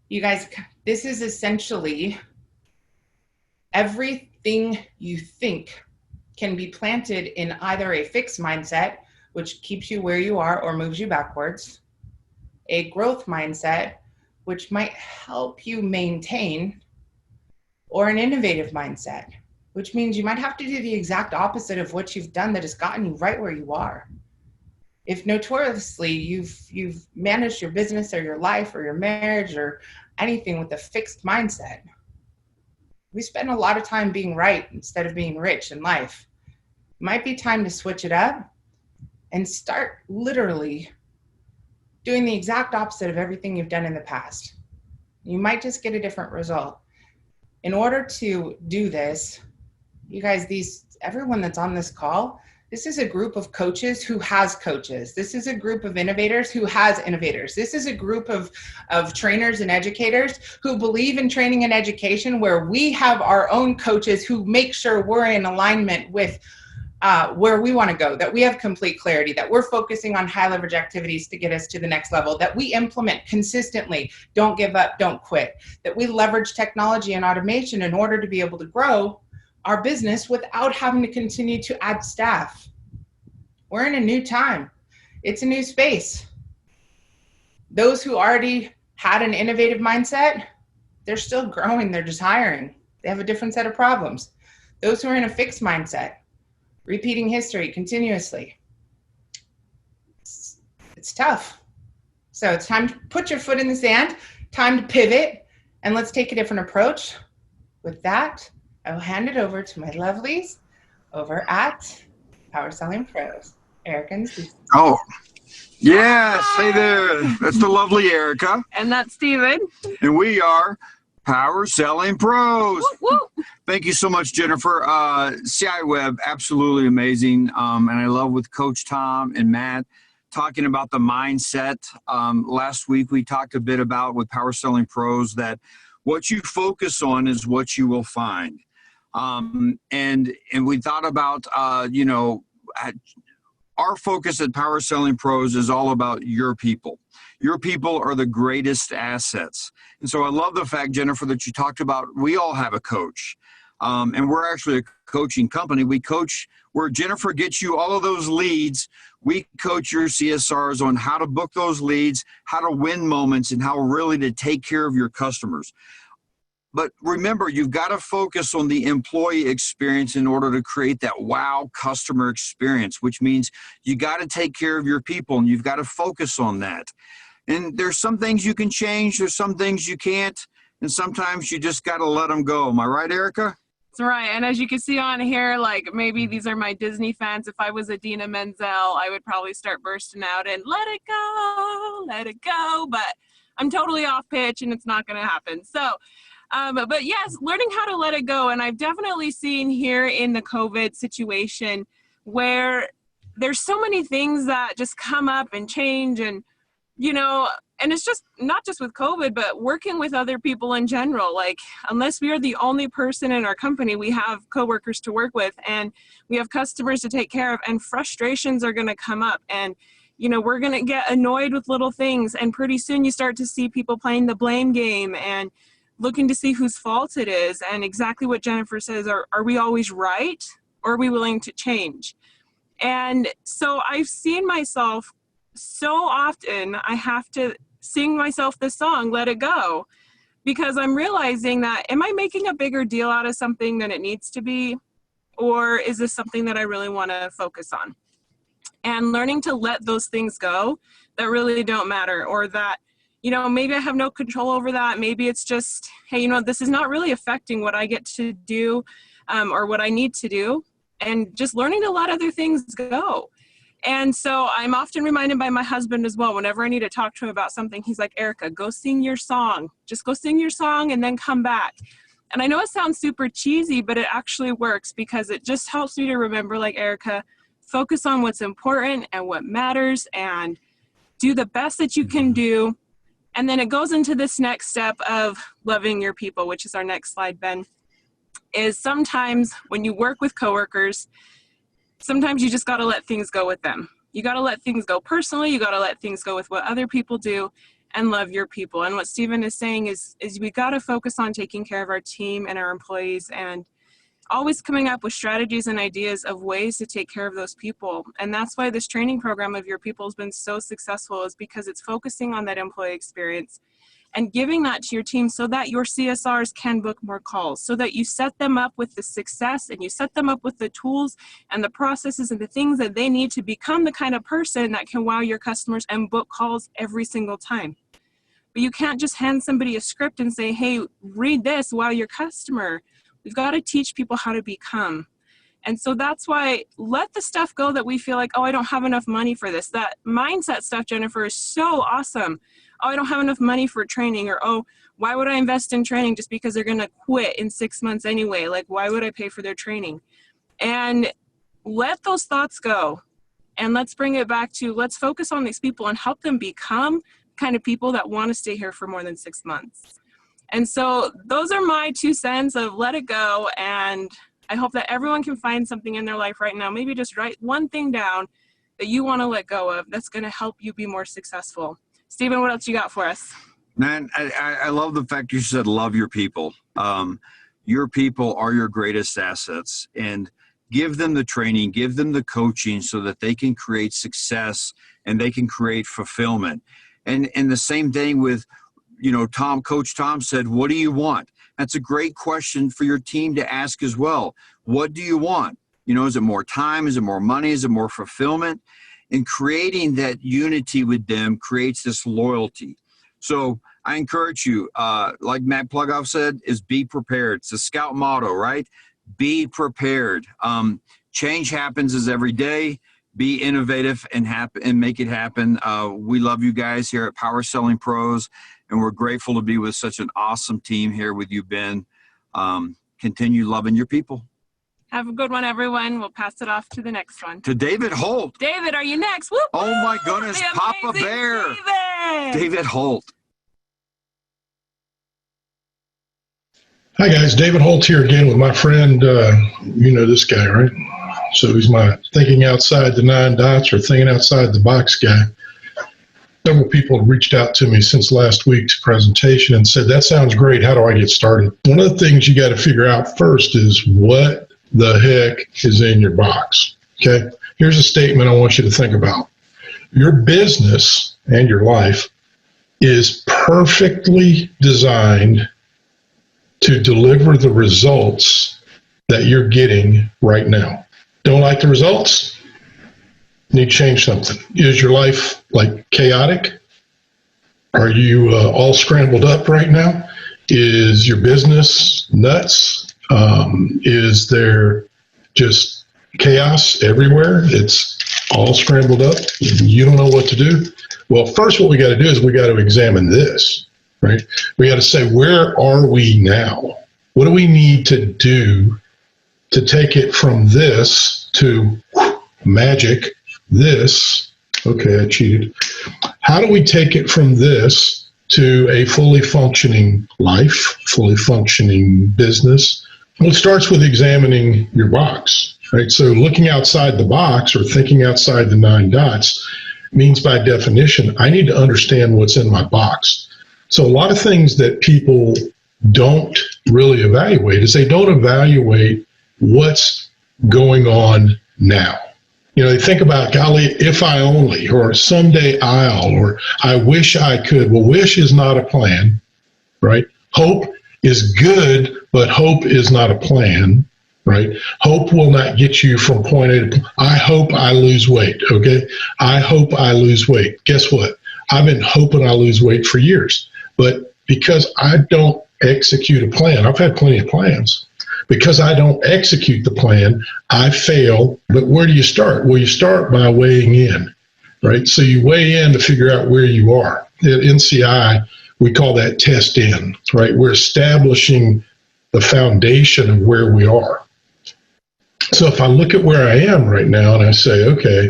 Speaker 5: You guys, this is essentially everything you think can be planted in either a fixed mindset, which keeps you where you are or moves you backwards, a growth mindset, which might help you maintain, or an innovative mindset, which means you might have to do the exact opposite of what you've done that has gotten you right where you are. If notoriously you've managed your business or your life or your marriage or anything with a fixed mindset, we spend a lot of time being right instead of being rich in life. It might be time to switch it up and start literally doing the exact opposite of everything you've done in the past. You might just get a different result. In order to do this, you guys, everyone that's on this call, this is a group of coaches who has coaches. This is a group of innovators who has innovators. This is a group of trainers and educators who believe in training and education, where we have our own coaches who make sure we're in alignment with where we want to go, that we have complete clarity, that we're focusing on high leverage activities to get us to the next level, that we implement consistently, don't give up, don't quit, that we leverage technology and automation in order to be able to grow our business without having to continue to add staff. We're in a new time. It's a new space. Those who already had an innovative mindset, they're still growing, they're just hiring. They have a different set of problems. Those who are in a fixed mindset, repeating history continuously, it's tough. So it's time to put your foot in the sand, time to pivot, and let's take a different approach. With that, I will hand it over to my lovelies over at Power Selling Pros. Erica and Steve.
Speaker 6: Oh, yes. Hey there. That's the lovely Erica.
Speaker 7: And that's Steven.
Speaker 6: And we are Power Selling Pros.
Speaker 7: Woo, woo.
Speaker 6: Thank you so much, Jennifer. CI Web, absolutely amazing. And I love with Coach Tom and Matt talking about the mindset. Last week, we talked a bit about with Power Selling Pros that what you focus on is what you will find. And we thought about, our focus at Power Selling Pros is all about your people. Your people are the greatest assets. And so I love the fact, Jennifer, that you talked about we all have a coach. And we're actually a coaching company. We coach where Jennifer gets you all of those leads. We coach your CSRs on how to book those leads, how to win moments, and how really to take care of your customers. But remember, you've got to focus on the employee experience in order to create that wow customer experience, which means you got to take care of your people and you've got to focus on that. And there's some things you can change, there's some things you can't, and sometimes you just got to let them go. Am I right, Erica?
Speaker 7: That's right. And as you can see on here, like maybe these are my Disney fans. If I was Adina Menzel, I would probably start bursting out and let it go. But I'm totally off pitch and it's not going to happen. So, but yes, learning how to let it go. And I've definitely seen here in the COVID situation where there's so many things that just come up and change and, you know, and it's just not just with COVID, but working with other people in general. Like, unless we are the only person in our company, we have coworkers to work with and we have customers to take care of, and frustrations are going to come up. And, you know, we're going to get annoyed with little things. And pretty soon you start to see people playing the blame game and looking to see whose fault it is. And exactly what Jennifer says, are we always right? Or are we willing to change? And so I've seen myself so often, I have to sing myself this song, Let It Go, because I'm realizing that, am I making a bigger deal out of something than it needs to be? Or is this something that I really want to focus on? And learning to let those things go that really don't matter, or that, you know, maybe I have no control over that. Maybe it's just, hey, you know, this is not really affecting what I get to do or what I need to do. And just learning to let other things go. And so I'm often reminded by my husband as well, whenever I need to talk to him about something, he's like, Erica, go sing your song. Just go sing your song and then come back. And I know it sounds super cheesy, but it actually works because it just helps me to remember, like, Erica, focus on what's important and what matters and do the best that you can do. And then it goes into this next step of loving your people, which is our next slide, Ben, is sometimes when you work with coworkers, sometimes you just got to let things go with them. You got to let things go personally. You got to let things go with what other people do and love your people. And what Stephen is saying is we got to focus on taking care of our team and our employees and always coming up with strategies and ideas of ways to take care of those people. And that's why this training program of Your People has been so successful, is because it's focusing on that employee experience and giving that to your team so that your CSRs can book more calls, so that you set them up with the success and you set them up with the tools and the processes and the things that they need to become the kind of person that can wow your customers and book calls every single time. But you can't just hand somebody a script and say, hey, read this, wow your customer. We've got to teach people how to become. And so that's why let the stuff go that we feel like, oh, I don't have enough money for this. That mindset stuff, Jennifer, is so awesome. Oh, I don't have enough money for training, or, oh, why would I invest in training just because they're going to quit in 6 months anyway? Like, why would I pay for their training? And let those thoughts go. And let's bring it back to, let's focus on these people and help them become the kind of people that want to stay here for more than 6 months. And so those are my 2 cents of let it go. And I hope that everyone can find something in their life right now. Maybe just write one thing down that you want to let go of that's going to help you be more successful. Stephen, what else you got for us?
Speaker 6: Man, I love the fact you said love your people. Your people are your greatest assets, and give them the training, give them the coaching so that they can create success and they can create fulfillment. And the same thing with, you know, Coach Tom said, what do you want? That's a great question for your team to ask as well. What do you want? You know, is it more time? Is it more money? Is it more fulfillment? And creating that unity with them creates this loyalty. So I encourage you, like Matt Plugoff said, is be prepared. It's a scout motto, right? Be prepared. Change happens as every day. Be innovative and make it happen. We love you guys here at Power Selling Pros, and we're grateful to be with such an awesome team here with you, Ben. Continue loving your people.
Speaker 7: Have a good one, everyone. We'll pass it off to the next one.
Speaker 6: To David Holt.
Speaker 7: David, are you next? Whoop,
Speaker 6: oh, my goodness. Papa Bear. David Holt.
Speaker 8: Hi, guys. David Holt here again with my friend. You know this guy, right? So he's my thinking outside the 9 dots or thinking outside the box guy. Several people have reached out to me since last week's presentation and said, that sounds great. How do I get started? One of the things you got to figure out first is what the heck is in your box. Okay. Here's a statement I want you to think about. Your business and your life is perfectly designed to deliver the results that you're getting right now. Don't like the results? Need to change something. Is your life like chaotic? Are you all scrambled up right now? Is your business nuts? Is there just chaos everywhere? It's all scrambled up. You don't know what to do. Well, first what we got to do is we got to examine this, right? We got to say, where are we now? What do we need to do to take it from this to magic, this? Okay, I cheated. How do we take it from this to a fully functioning life, fully functioning business? Well, it starts with examining your box, right? So looking outside the box or thinking outside the 9 dots means by definition, I need to understand what's in my box. So a lot of things that people don't really evaluate is they don't evaluate what's going on now. You know, they think about, golly, if I only, or someday I'll, or I wish I could. Well, wish is not a plan, right? Hope is good, but hope is not a plan, right? Hope will not get you from point A to point. I hope I lose weight, okay? I hope I lose weight. Guess what? I've been hoping I lose weight for years, but because I don't execute a plan, I've had plenty of plans. Because I don't execute the plan, I fail. But where do you start? Well, you start by weighing in, right? So you weigh in to figure out where you are. At NCI, we call that test in, right? We're establishing the foundation of where we are. So if I look at where I am right now and I say, okay,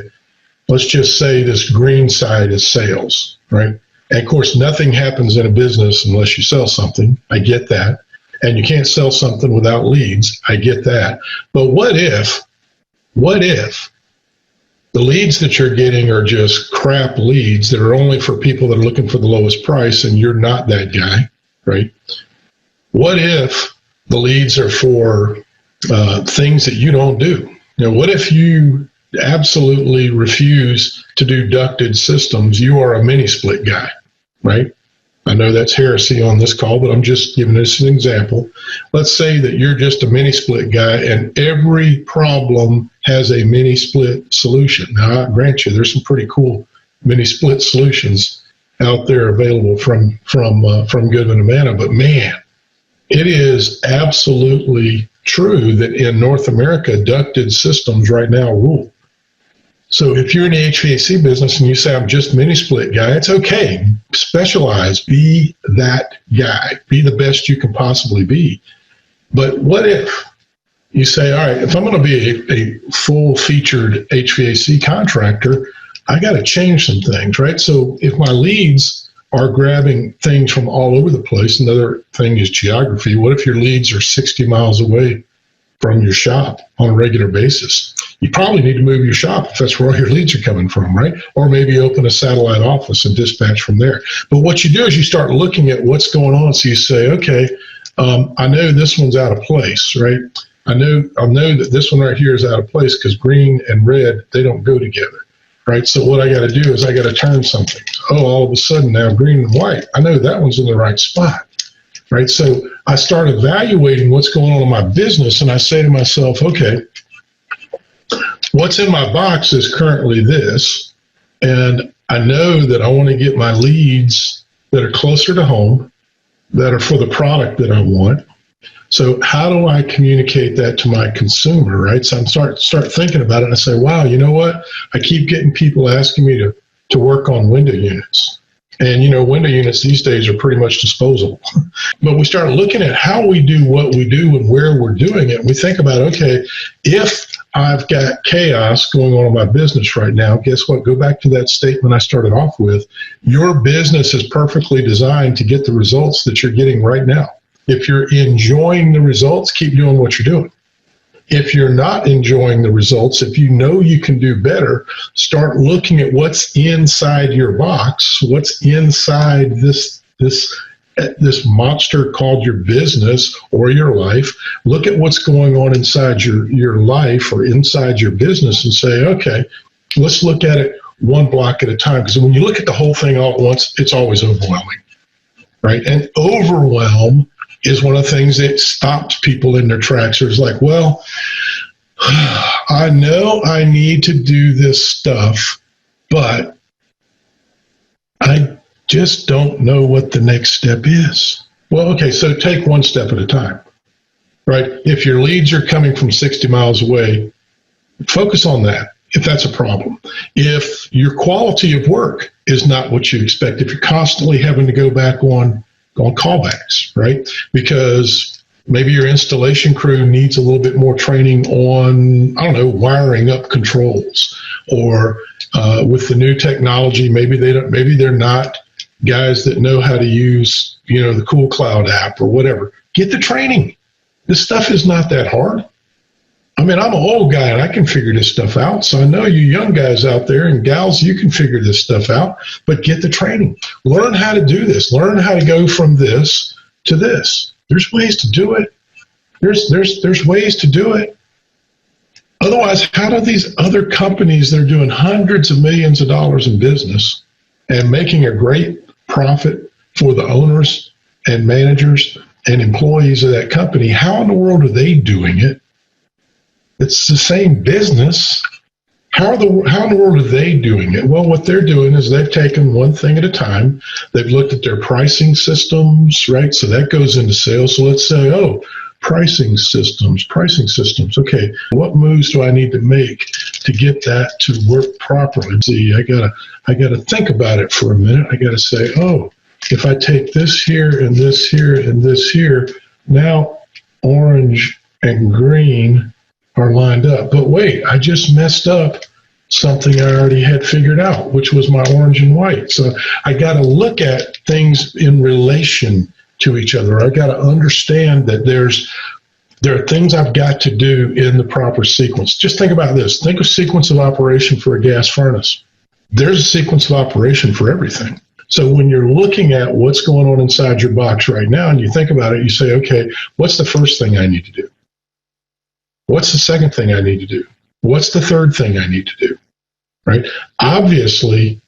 Speaker 8: let's just say this green side is sales, right? And of course, nothing happens in a business unless you sell something. I get that. And you can't sell something without leads. I get that. But what if the leads that you're getting are just crap leads that are only for people that are looking for the lowest price and you're not that guy, right? What if the leads are for things that you don't do? You know, what if you absolutely refuse to do ducted systems? You are a mini split guy, right? I know that's heresy on this call, but I'm just giving this an example. Let's say that you're just a mini split guy and every problem has a mini split solution. Now, I grant you, there's some pretty cool mini split solutions out there available from Goodman and Manna, but man, it is absolutely true that in North America, ducted systems right now rule. So if you're in the HVAC business and you say, I'm just mini split guy, it's okay. Specialize, be that guy, be the best you can possibly be. But what if you say, all right, if I'm going to be a full featured HVAC contractor, I got to change some things, right? So if my leads are grabbing things from all over the place, another thing is geography. What if your leads are 60 miles away from your shop on a regular basis? You probably need to move your shop if that's where all your leads are coming from, right? Or maybe open a satellite office and dispatch from there. But what you do is you start looking at what's going on. So you say, okay, I know this one's out of place, right? I know that this one right here is out of place because green and red, they don't go together, right? So what I got to do is I got to turn something. Oh, all of a sudden now green and white, I know that one's in the right spot. Right. So I start evaluating what's going on in my business and I say to myself, okay, what's in my box is currently this. And I know that I want to get my leads that are closer to home, that are for the product that I want. So how do I communicate that to my consumer? Right. So I'm start thinking about it and I say, wow, you know what? I keep getting people asking me to work on window units. And, you know, window units these days are pretty much disposable. But we start looking at how we do what we do and where we're doing it. We think about, okay, if I've got chaos going on in my business right now, guess what? Go back to that statement I started off with. Your business is perfectly designed to get the results that you're getting right now. If you're enjoying the results, keep doing what you're doing. If you're not enjoying the results, if you know you can do better, start looking at what's inside your box, what's inside this monster called your business or your life. Look at what's going on inside your life or inside your business and say, okay, let's look at it one block at a time. Because when you look at the whole thing all at once, it's always overwhelming, right? And overwhelm is one of the things that stops people in their tracks. It's like, well, I know I need to do this stuff, but I just don't know what the next step is. Well, okay, so take one step at a time, right? If your leads are coming from 60 miles away, focus on that if that's a problem. If your quality of work is not what you expect, if you're constantly having to go back on callbacks, right? Because maybe your installation crew needs a little bit more training on, I don't know, wiring up controls, or with the new technology, maybe they're not guys that know how to use, the Cool Cloud app or whatever. Get the training. This stuff is not that hard. I mean, I'm an old guy and I can figure this stuff out. So I know you young guys out there and gals, you can figure this stuff out, but get the training. Learn how to do this. Learn how to go from this to this. There's ways to do it. There's ways to do it. Otherwise, how do these other companies that are doing hundreds of millions of dollars in business and making a great profit for the owners and managers and employees of that company, how in the world are they doing it? It's the same business. How in the world are they doing it? Well, what they're doing is they've taken one thing at a time. They've looked at their pricing systems, right? So that goes into sales. So let's say, pricing systems. Okay, what moves do I need to make to get that to work properly? See, I gotta think about it for a minute. I gotta say, if I take this here and this here and this here, now orange and green are lined up. But wait, I just messed up something I already had figured out, which was my orange and white. So I got to look at things in relation to each other. I got to understand that there are things I've got to do in the proper sequence. Just think about this. Think of sequence of operation for a gas furnace. There's a sequence of operation for everything. So when you're looking at what's going on inside your box right now and you think about it, you say, okay, what's the first thing I need to do? What's the second thing I need to do? What's the third thing I need to do? Right? Obviously,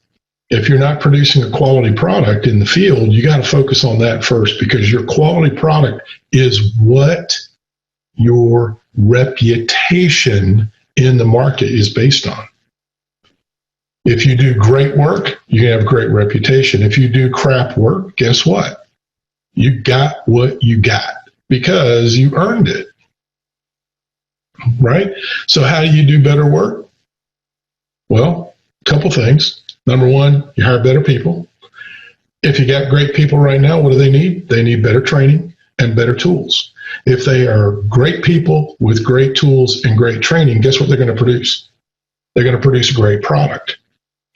Speaker 8: if you're not producing a quality product in the field, you got to focus on that first, because your quality product is what your reputation in the market is based on. If you do great work, you have a great reputation. If you do crap work, guess what? You got what you got because you earned it. Right? So how do you do better work? Well, a couple things. Number one, you hire better people. If you got great people right now, what do they need? They need better training and better tools. If they are great people with great tools and great training, guess what they're going to produce? They're going to produce a great product.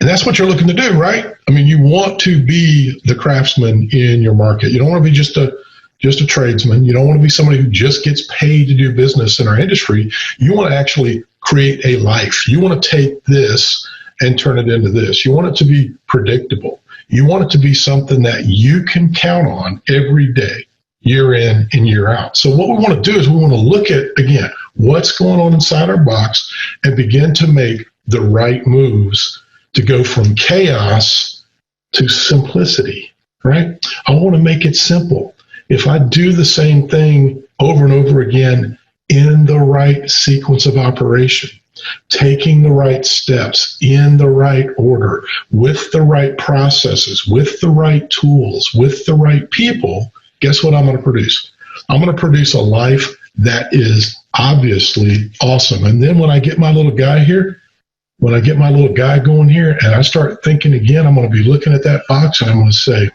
Speaker 8: And that's what you're looking to do, right? I mean, you want to be the craftsman in your market. You don't want to be just a tradesman. You don't want to be somebody who just gets paid to do business in our industry. You want to actually create a life. You want to take this and turn it into this. You want it to be predictable. You want it to be something that you can count on every day, year in and year out. So what we want to do is we want to look at, again, what's going on inside our box and begin to make the right moves to go from chaos to simplicity, right? I want to make it simple. If I do the same thing over and over again in the right sequence of operation, taking the right steps in the right order, with the right processes, with the right tools, with the right people, guess what I'm going to produce? I'm going to produce a life that is obviously awesome. And then when I get my little guy here, when I get my little guy going here and I start thinking again, I'm going to be looking at that box and I'm going to say,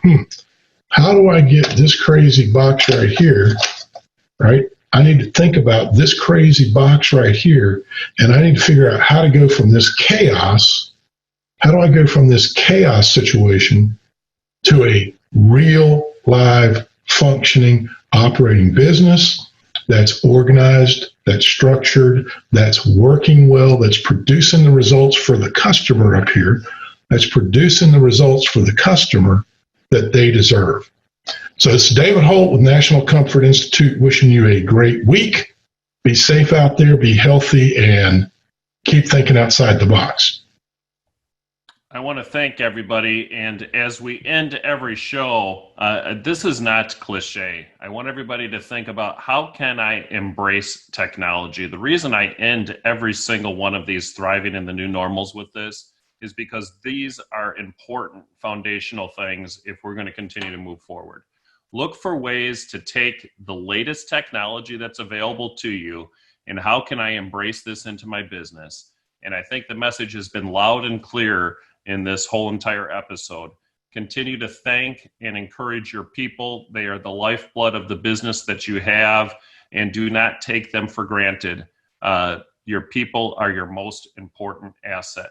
Speaker 8: how do I get this crazy box right here, right? I need to think about this crazy box right here, and I need to figure out how to go from this chaos. How do I go from this chaos situation to a real, live, functioning, operating business that's organized, that's structured, that's working well, that's producing the results for the customer up here, that's producing the results for the customer that they deserve. So it's David Holt with National Comfort Institute wishing you a great week. Be safe out there, be healthy, and keep thinking outside the box.
Speaker 1: I want to thank everybody. And as we end every show, this is not cliche. I want everybody to think about how can I embrace technology? The reason I end every single one of these Thriving in the New Normals with this is because these are important foundational things if we're going to continue to move forward. Look for ways to take the latest technology that's available to you and how can I embrace this into my business? And I think the message has been loud and clear in this whole entire episode. Continue to thank and encourage your people. They are the lifeblood of the business that you have, and do not take them for granted. Your people are your most important asset.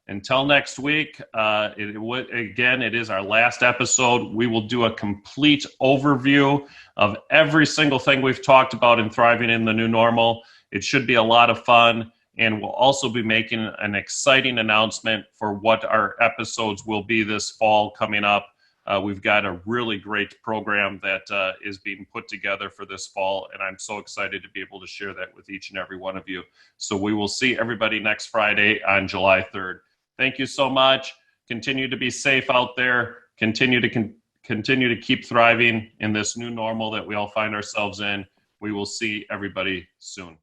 Speaker 1: Until next week, it is our last episode. We will do a complete overview of every single thing we've talked about in Thriving in the New Normal. It should be a lot of fun, and we'll also be making an exciting announcement for what our episodes will be this fall coming up. We've got a really great program that is being put together for this fall, and I'm so excited to be able to share that with each and every one of you. So we will see everybody next Friday on July 3rd. Thank you so much. Continue to be safe out there. Continue to keep thriving in this new normal that we all find ourselves in. We will see everybody soon.